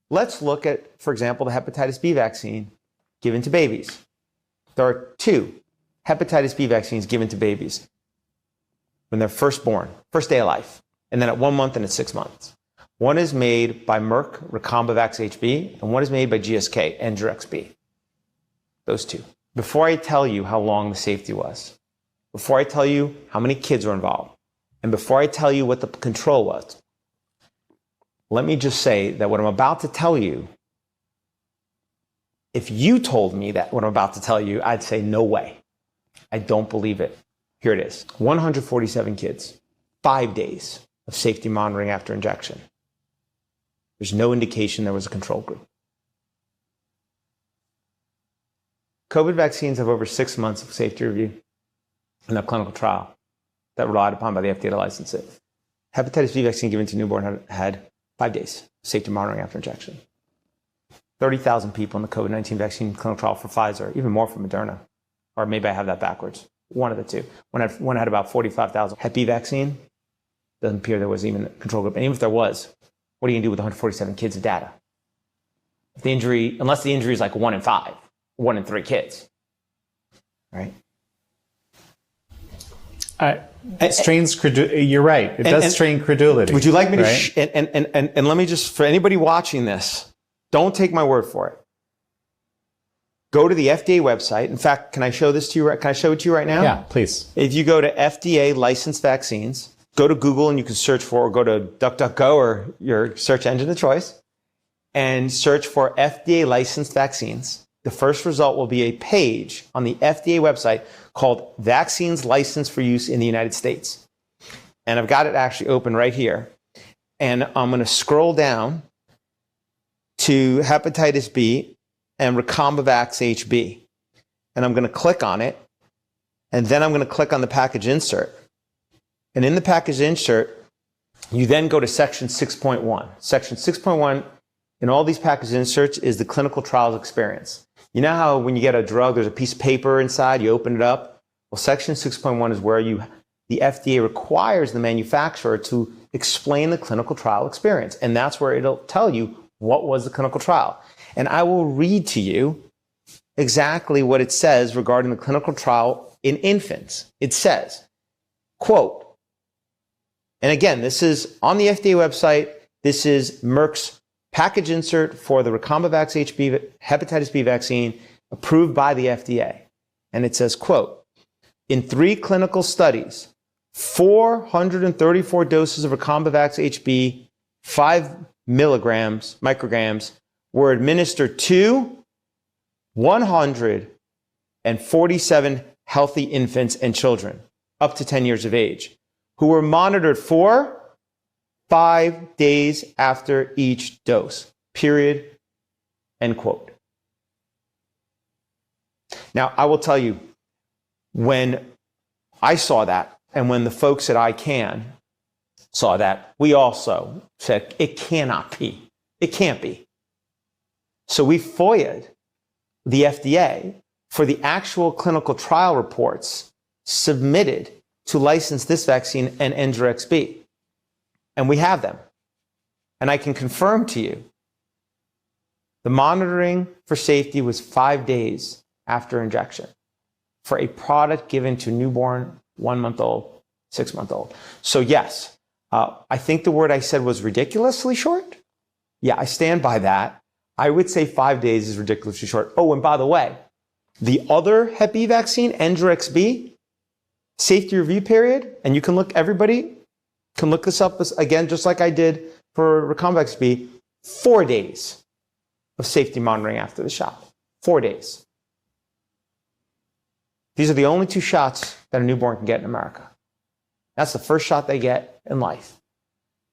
Let's look at, for example, the hepatitis B vaccine given to babies. There are 2 hepatitis B vaccines given to babies when they're first born, first day of life, and then at 1 month and at 6 months. One is made by Merck, Recombavax HB, and one is made by GSK, Engerix-B. Those 2. Before I tell you how long the safety was, before I tell you how many kids were involved, and before I tell you what the control was, let me just say that what I'm about to tell you, if you told me that what I'm about to tell you, I'd say no way. I don't believe it. Here it is. 147 kids, 5 days of safety monitoring after injection. There's no indication there was a control group. COVID vaccines have over 6 months of safety review in a clinical trial that relied upon by the FDA to license it. Hepatitis B vaccine given to newborn had 5 days safety monitoring after injection. 30,000 people in the COVID-19 vaccine clinical trial for Pfizer, even more for Moderna. Or maybe I have that backwards. One of the two. One had about 45,000. Hep B vaccine, doesn't appear there was even a control group. And even if there was, what are you going to do with 147 kids of data? If the injury, unless the injury is like 1 in 5, 1 in 3 kids, right? You're right. It does strain credulity. Would you like me right? to, and let me just, for anybody watching this, don't take my word for it. Go to the FDA website. In fact, can I show this to you? Can I show it to you right now? Yeah, please. If you go to FDA licensed vaccines, go to Google and you can search for, or go to DuckDuckGo or your search engine of choice, and search for FDA licensed vaccines. The first result will be a page on the FDA website called Vaccines Licensed for Use in the United States. And I've got it actually open right here. And I'm going to scroll down to hepatitis B and Recombavax HB. And I'm going to click on it. And then I'm going to click on the package insert. And in the package insert, you then go to section 6.1. Section 6.1 in all these package inserts is the clinical trials experience. You know how when you get a drug, there's a piece of paper inside, you open it up? Well, section 6.1 is where the FDA requires the manufacturer to explain the clinical trial experience. And that's where it'll tell you what was the clinical trial. And I will read to you exactly what it says regarding the clinical trial in infants. It says, quote, and again, this is on the FDA website. This is Merck's package insert for the Recombavax HB hepatitis B vaccine approved by the FDA. And it says, quote, in 3 clinical studies, 434 doses of Recombavax HB, 5 micrograms, were administered to 147 healthy infants and children up to 10 years of age, who were monitored for 5 days after each dose, period, end quote. Now, I will tell you, when I saw that, and when the folks at ICANN saw that, we also said, it cannot be. It can't be. So we FOIA'd the FDA for the actual clinical trial reports submitted to license this vaccine and Engerix-B. And we have them. And I can confirm to you, the monitoring for safety was 5 days after injection for a product given to newborn, 1 month old, 6 month old. So yes, I think the word I said was ridiculously short. Yeah, I stand by that. I would say 5 days is ridiculously short. Oh, and by the way, the other Hep B vaccine, Engerix-B, safety review period, and you can look, everybody can look this up again, just like I did for Recombavax-B, 4 days of safety monitoring after the shot. 4 days. These are the only 2 shots that a newborn can get in America. That's the first shot they get in life.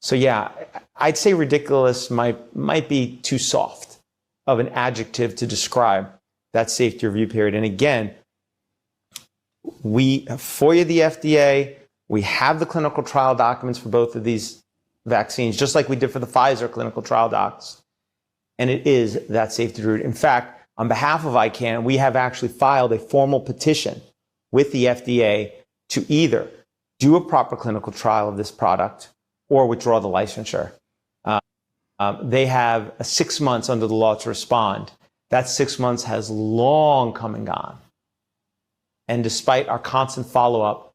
So yeah, I'd say ridiculous might be too soft of an adjective to describe that safety review period. And again, we FOIA the FDA. We have the clinical trial documents for both of these vaccines, just like we did for the Pfizer clinical trial docs. And it is that safety route. In fact, on behalf of ICANN, we have actually filed a formal petition with the FDA to either do a proper clinical trial of this product or withdraw the licensure. They have 6 months under the law to respond. That 6 months has long come and gone. And despite our constant follow-up,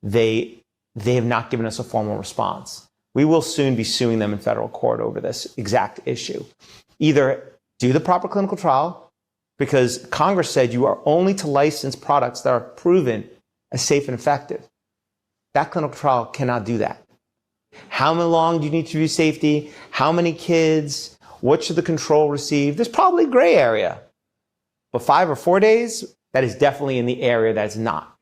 they have not given us a formal response. We will soon be suing them in federal court over this exact issue. Either do the proper clinical trial, because Congress said you are only to license products that are proven as safe and effective. That clinical trial cannot do that. How long do you need to review safety? How many kids? What should the control receive? There's probably gray area. But 5 or 4 days, that is definitely in the area that's not.